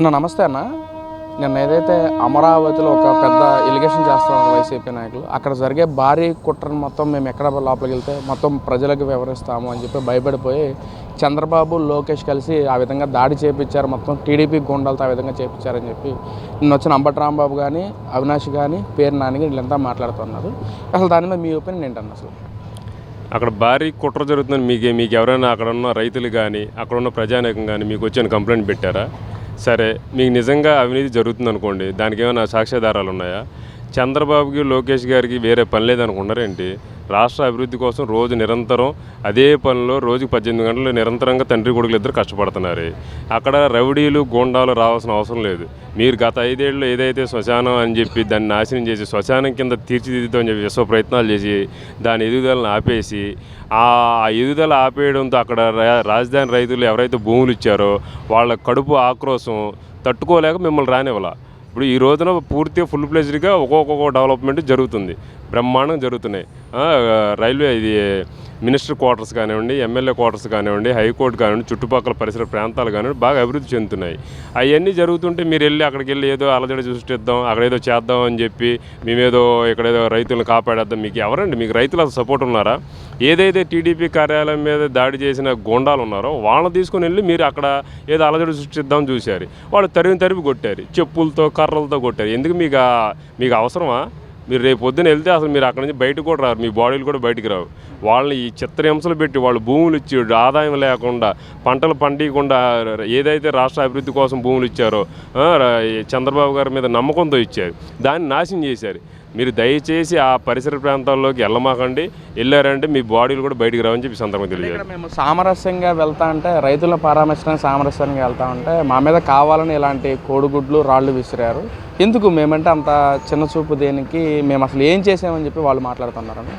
నమస్తే అన్న. నిన్న ఏదైతే అమరావతిలో ఒక పెద్ద ఎలిగేషన్ చేస్తున్నారు వైసీపీ నాయకులు, అక్కడ జరిగే భారీ కుట్రను మొత్తం మేము ఎక్కడ లోపలికి వెళ్తే మొత్తం ప్రజలకు వివరిస్తాము అని చెప్పి భయపడిపోయి చంద్రబాబు, లోకేష్ కలిసి ఆ విధంగా దాడి చేయించారు, మొత్తం టీడీపీ గుండాలతో ఆ విధంగా చేయించారని చెప్పి నిన్న వచ్చిన అంబటి రాంబాబు కానీ, అవినాష్ కానీ, పేరు నాని వీళ్ళంతా మాట్లాడుతున్నారు. అసలు దాని మీద మీ ఒపీనియన్ ఏంటన్న? అసలు అక్కడ భారీ కుట్ర జరుగుతుందని మీకు ఎవరైనా అక్కడ ఉన్న రైతులు కానీ, అక్కడ ఉన్న ప్రజానీకం కానీ మీకు వచ్చిన కంప్లైంట్ పెట్టారా? సరే, మీకు నిజంగా అవినీతి జరుగుతుంది అనుకోండి, దానికి ఏమైనా సాక్ష్యాధారాలు ఉన్నాయా? చంద్రబాబుకి, లోకేష్ గారికి వేరే పని లేదనుకున్నారేంటి? రాష్ట్ర అభివృద్ధి కోసం రోజు నిరంతరం అదే పనిలో రోజుకి 18 గంటలు నిరంతరంగా తండ్రి కొడుకులు ఇద్దరు కష్టపడుతున్నారు. అక్కడ రౌడీలు, గూండాలు రావాల్సిన అవసరం లేదు. మీరు గత 5 ఏళ్ళు ఏదైతే శ్మశానం అని చెప్పి దాన్ని నాశనం చేసి శ్మశానం కింద తీర్చిదిద్దుతామని చెప్పి విశ్వ ప్రయత్నాలు చేసి దాని ఎదుగుదలను ఆపేసి ఆ ఎదుగుదల ఆపేయడంతో అక్కడ రాజధాని రైతులు ఎవరైతే భూములు ఇచ్చారో వాళ్ళ కడుపు ఆక్రోశం తట్టుకోలేక మిమ్మల్ని రానివ్వాల. ఇప్పుడు ఈ రోజున పూర్తిగా ఫుల్ ప్లేజ్డ్గా ఒక్కొక్క డెవలప్మెంట్ జరుగుతుంది, బ్రహ్మాండం జరుగుతున్నాయి. రైల్వే ఇది మినిస్టర్ క్వార్టర్స్ కానివ్వండి, ఎమ్మెల్యే క్వార్టర్స్ కానివ్వండి, హైకోర్టు కానివ్వండి, చుట్టుపక్కల పరిసర ప్రాంతాలు కానివ్వండి బాగా అభివృద్ధి చెందుతున్నాయి. అవన్నీ జరుగుతుంటే మీరు వెళ్ళి అక్కడికి వెళ్ళి ఏదో అలజడి సృష్టిద్దాం, అక్కడ ఏదో చేద్దాం అని చెప్పి మేమేదో ఇక్కడేదో రైతులను కాపాడేద్దాం. మీకు ఎవరండి? మీకు రైతులు అసలు సపోర్ట్ ఉన్నారా? ఏదైతే టీడీపీ కార్యాలయం మీద దాడి చేసిన గోండాలు ఉన్నారో వాళ్ళని తీసుకుని వెళ్ళి మీరు అక్కడ ఏదో అలజడి సృష్టిద్దాం చూశారు. వాళ్ళు తరిమి కొట్టారు, చెప్పులతో కర్రలతో కొట్టారు. ఎందుకు మీకు అవసరమా? మీరు రేపు పొద్దున వెళ్తే అసలు మీరు అక్కడి నుంచి బయటకు కూడా రారు, మీ బాడీలు కూడా బయటికి రావు. వాళ్ళని ఈ చిత్రహింసలు పెట్టి వాళ్ళు భూములు ఇచ్చి ఆదాయం లేకుండా పంటలు పండియకుండా ఏదైతే రాష్ట్ర అభివృద్ధి కోసం భూములు ఇచ్చారో చంద్రబాబు గారి మీద నమ్మకంతో ఇచ్చారు, దాన్ని నాశనం చేశారు. మీరు దయచేసి ఆ పరిసర ప్రాంతాల్లోకి వెళ్ళమాకండి. వెళ్ళారంటే మీ బాడీలు కూడా బయటికి రావని చెప్పి సందర్భంగా తెలియదు. మేము సామరస్యంగా వెళ్తా అంటే రైతులను పరామర్శించడానికి సామరస్యంగా వెళ్తా ఉంటే మా మీద కావాలని ఇలాంటి కోడిగుడ్లు రాళ్ళు విసిరారు. ఎందుకు మేమంటే అంత చిన్న చూపు దేనికి? మేము అసలు ఏం చేసామని చెప్పి వాళ్ళు మాట్లాడుతున్నారని.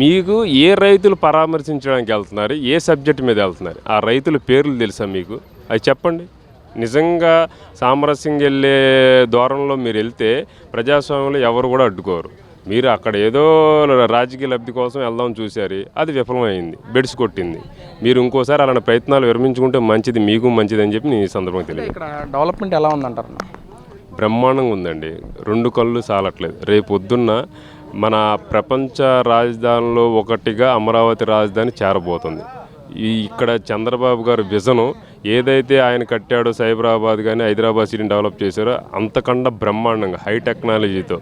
మీకు ఏ రైతులు పరామర్శించడానికి వెళ్తున్నారు, ఏ సబ్జెక్ట్ మీద వెళ్తున్నారు, ఆ రైతుల పేర్లు తెలుసా మీకు? అది చెప్పండి. నిజంగా సామరస్యంగా వెళ్ళే దూరంలో మీరు వెళ్తే ప్రజాస్వామ్యంలో ఎవరు కూడా అడ్డుకోరు. మీరు అక్కడ ఏదో రాజకీయ లబ్ధి కోసం వెళ్దామని చూశారు, అది విఫలమైంది, బెడిసి కొట్టింది. మీరు ఇంకోసారి అలాంటి ప్రయత్నాలు విరమించుకుంటే మంచిది, మీకు మంచిది అని చెప్పి నేను ఈ సందర్భంగా తెలియదు. ఇక్కడ డెవలప్మెంట్ ఎలా ఉందంటారు? బ్రహ్మాండంగా ఉందండి, 2 కళ్ళు సాలట్లేదు. రేపు పొద్దున్న మన ప్రపంచ రాజధానిలో ఒకటిగా అమరావతి రాజధాని చేరబోతుంది. ఇక్కడ చంద్రబాబు గారు విజను ఏదైతే ఆయన కట్టాడో, సైబరాబాద్ కానీ హైదరాబాద్ సిటీని డెవలప్ చేశారో అంతకన్నా బ్రహ్మాండంగా హై టెక్నాలజీతో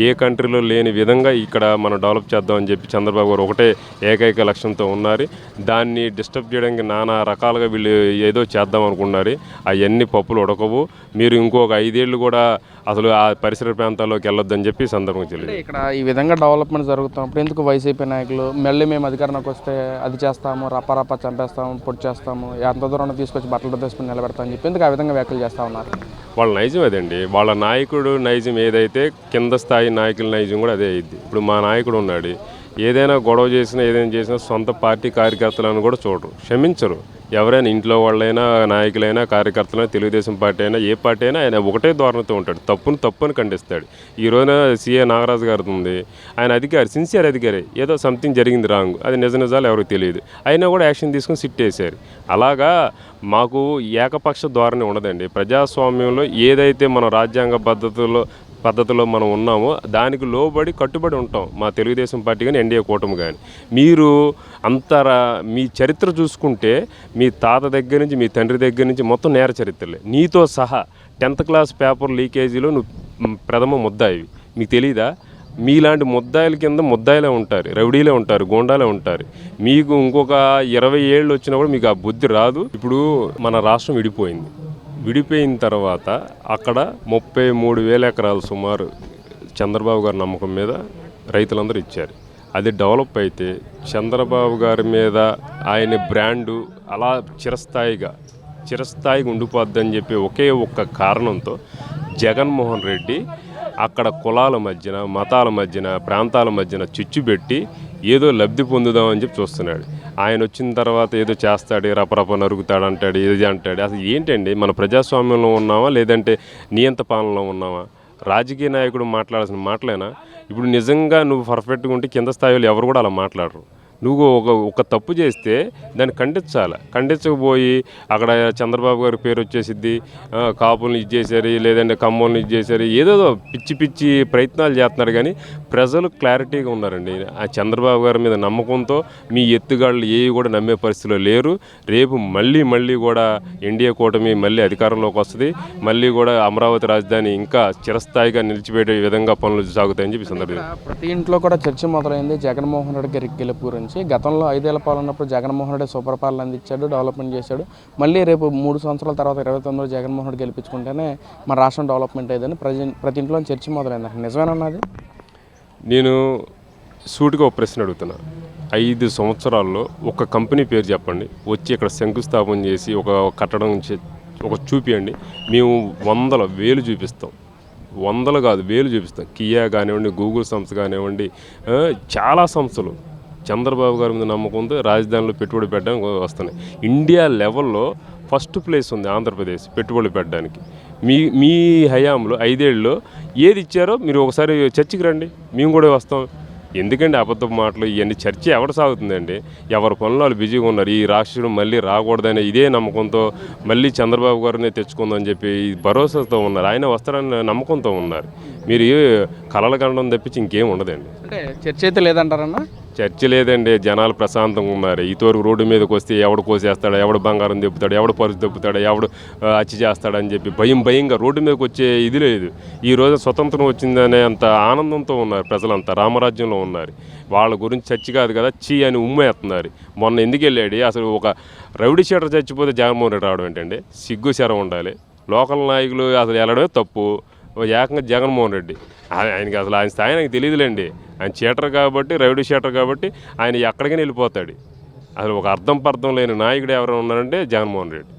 ఏ కంట్రీలో లేని విధంగా ఇక్కడ మనం డెవలప్ చేద్దామని చెప్పి చంద్రబాబు గారు ఒకటే ఏకైక లక్ష్యంతో ఉన్నారు. దాన్ని డిస్టర్బ్ చేయడానికి నానా రకాలుగా వీళ్ళు ఏదో చేద్దాం అనుకున్నారు. అవన్నీ పప్పులు ఉడకవు. మీరు ఇంకొక 5 ఏళ్ళు కూడా అసలు ఆ పరిసర ప్రాంతాల్లోకి వెళ్ళొద్దని చెప్పి సందర్భంగా తెలియదు. ఇక్కడ ఈ విధంగా డెవలప్మెంట్ జరుగుతున్నప్పుడు ఎందుకు వైసీపీ నాయకులు మళ్ళీ మేము అధికారంలోకి వస్తే అది చేస్తాము, రప్ప చంపేస్తాము, పొడి చేస్తాము, ఎంత దూరం తీసుకొచ్చి బట్టలు తీసుకుని నిలబెడతామని చెప్పి ఎందుకు ఆ విధంగా వ్యాఖ్యలు చేస్తూ ఉన్నారు? వాళ్ళ నైజం అదండి. వాళ్ళ నాయకుడు నైజం ఏదైతే కింద స్థాయి నాయకుల నైజం కూడా అదే అయింది. ఇప్పుడు మా నాయకుడు ఉన్నాడు, ఏదైనా గొడవ చేసినా ఏదైనా చేసినా సొంత పార్టీ కార్యకర్తలను కూడా చూడరు, క్షమించరు. ఎవరైనా ఇంట్లో వాళ్ళైనా, నాయకులైనా, కార్యకర్తలైనా, తెలుగుదేశం పార్టీ అయినా, ఏ పార్టీ అయినా ఆయన ఒకటే ధోరణితో ఉంటాడు. తప్పుని ఖండిస్తాడు. ఈ రోజున సీఏ నాగరాజు గారు ఉంది, ఆయన అధికారి, సిన్సియర్ అధికారి. ఏదో సంథింగ్ జరిగింది రాంగ్, అది నిజాలు ఎవరికి తెలియదు, అయినా కూడా యాక్షన్ తీసుకుని సిట్ వేశారు. అలాగా మాకు ఏకపక్ష ధోరణి ఉండదండి. ప్రజాస్వామ్యంలో ఏదైతే మన రాజ్యాంగ పద్ధతిలో మనం ఉన్నామో దానికి లోబడి కట్టుబడి ఉంటాం, మా తెలుగుదేశం పార్టీ కానీ, ఎన్డీఏ కూటమి కానీ. మీరు మీ చరిత్ర చూసుకుంటే మీ తాత దగ్గర నుంచి, మీ తండ్రి దగ్గర నుంచి మొత్తం నేర చరిత్రలే, నీతో సహా 10th క్లాస్ పేపర్ లీకేజీలో నువ్వు ప్రథమ ముద్దాయివి. మీకు తెలీదా? మీలాంటి ముద్దాయిల కింద ముద్దాయిలే ఉంటారు, రౌడీలే ఉంటారు, గోండాలే ఉంటారు. మీకు ఇంకొక 20 ఏళ్ళు వచ్చినా కూడా మీకు ఆ బుద్ధి రాదు. ఇప్పుడు మన రాష్ట్రం విడిపోయిన తర్వాత అక్కడ 33,000 ఎకరాలు సుమారు చంద్రబాబు గారి నమ్మకం మీద రైతులందరూ ఇచ్చారు. అది డెవలప్ అయితే చంద్రబాబు గారి మీద ఆయన బ్రాండు అలా చిరస్థాయిగా ఉండిపోద్దని చెప్పి ఒకే ఒక్క కారణంతో జగన్మోహన్ రెడ్డి అక్కడ కులాల మధ్యన, మతాల మధ్యన, ప్రాంతాల మధ్యన చిచ్చు పెట్టి ఏదో లబ్ధి పొందుదామని చెప్పి చూస్తున్నాడు. ఆయన వచ్చిన తర్వాత ఏదో చేస్తాడు, రపరప నరుగుతాడు అంటాడు, ఇది అంటాడు. అసలు ఏంటండి, మన ప్రజాస్వామ్యంలో ఉన్నామా లేదంటే నియంత పాలనలో ఉన్నామా? రాజకీయ నాయకుడు మాట్లాడాల్సిన మాటలేనా? ఇప్పుడు నిజంగా నువ్వు పర్ఫెక్ట్గా ఉంటే కింద స్థాయిలో ఎవరు కూడా అలా మాట్లాడరు. నువ్వు ఒక తప్పు చేస్తే దాన్ని ఖండించాలి. ఖండించకపోయి అక్కడ చంద్రబాబు గారి పేరు వచ్చేసిద్ది, కాపుల్ని ఇది చేశారు, లేదంటే కమ్మల్ని ఇది చేశారు, ఏదేదో పిచ్చి పిచ్చి ప్రయత్నాలు చేస్తున్నారు. కానీ ప్రజలు క్లారిటీగా ఉన్నారండి. ఆ చంద్రబాబు గారి మీద నమ్మకంతో మీ ఎత్తుగాళ్ళు ఏవి కూడా నమ్మే పరిస్థితిలో లేరు. రేపు మళ్ళీ కూడా ఎన్డీఏ కూటమి మళ్ళీ అధికారంలోకి వస్తుంది. మళ్ళీ కూడా అమరావతి రాజధాని ఇంకా చిరస్థాయిగా నిలిచిపెట్టే విధంగా పనులు సాగుతాయని చెప్పి సందర్భంగా ప్రతి ఇంట్లో కూడా చర్చ మొదలైంది జగన్మోహన్ రెడ్డి గారి గెలుపు గురించి. గతంలో 5 ఏళ్ల పాలన ఉన్నప్పుడు జగన్మోహన్ రెడ్డి సుపరిపాలన అందించాడు, డెవలప్మెంట్ చేశాడు. మళ్ళీ రేపు 3 సంవత్సరాల తర్వాత 29లో జగన్మోహన్ రెడ్డి గెలిపించుకుంటేనే మన రాష్ట్రం డెవలప్మెంట్ అయ్యేదని ప్రతి ఇంట్లో చర్చ మొదలైంది. నిజమేనన్నది? నేను సూటిగా ఒక ప్రశ్న అడుగుతున్నా. 5 సంవత్సరాల్లో ఒక కంపెనీ పేరు చెప్పండి, వచ్చి ఇక్కడ శంకుస్థాపన చేసి ఒక కట్టడం ఒక చూపియండి. మేము 100 వేలు చూపిస్తాం, 100 కాదు 1000 చూపిస్తాం. కియా కానివ్వండి, గూగుల్ సంస్థ కానివ్వండి, చాలా సంస్థలు చంద్రబాబు గారి మీద నమ్మకంతో రాజధానిలో పెట్టుబడి పెట్టడానికి వస్తున్నాయి. ఇండియా లెవెల్లో ఫస్ట్ ప్లేస్ ఉంది ఆంధ్రప్రదేశ్ పెట్టుబడులు పెట్టడానికి. మీ హయాంలో 5 ఏళ్ళలో ఏది ఇచ్చారో మీరు ఒకసారి చర్చకి రండి, మేము కూడా వస్తాం. ఎందుకండి అబద్ధపు మాటలు ఇవన్నీ? చర్చ ఎవరు సాగుతుందండి? ఎవరి పనులు వాళ్ళు బిజీగా ఉన్నారు. ఈ రాష్ట్రం మళ్ళీ రాకూడదనే ఇదే నమ్మకంతో మళ్ళీ చంద్రబాబు గారినే తెచ్చుకుందని చెప్పి భరోసాతో ఉన్నారు. ఆయన వస్తారని నమ్మకంతో ఉన్నారు. మీరు కలలు కనడం తప్పించి ఇంకేం ఉండదండి. అంటే చర్చ అయితే లేదంటారన్నా? చర్చ లేదండి. జనాలు ప్రశాంతంగా ఉన్నారు. ఈతవరకు రోడ్డు మీదకి వస్తే ఎవడు కోసేస్తాడు, ఎవడు బంగారం దెప్పుతాడు, ఎవడు పరుసు దెప్పుతాడు, ఎవడు హత్య చేస్తాడని చెప్పి భయంగా రోడ్డు మీదకి వచ్చే ఇది లేదు. ఈ రోజు స్వతంత్రం వచ్చిందనే అంత ఆనందంతో ఉన్నారు ప్రజలంతా, రామరాజ్యంలో ఉన్నారు. వాళ్ళ గురించి చర్చ కాదు కదా, చీ అని ఉమ్మేస్తున్నారు. మొన్న ఎందుకు వెళ్ళాడు? అసలు ఒక రౌడీ షీటర్ చచ్చిపోతే జగన్మోహన్ రెడ్డి రావడం ఏంటండి? సిగ్గు శరం ఉండాలి. లోకల్ నాయకులు అసలు వెళ్ళడమే తప్పు. ఏకంగా జగన్మోహన్ రెడ్డి ఆయనకి అసలు ఆయన స్థాయి నాకు తెలియదులేండి. ఆయన చీటర్ కాబట్టి, రౌడీ షీటర్ కాబట్టి ఆయన ఎక్కడికైనా వెళ్ళిపోతాడు. అసలు ఒక అర్థం పర్థం లేని నాయకుడు ఎవరైనా ఉన్నారంటే జగన్మోహన్ రెడ్డి.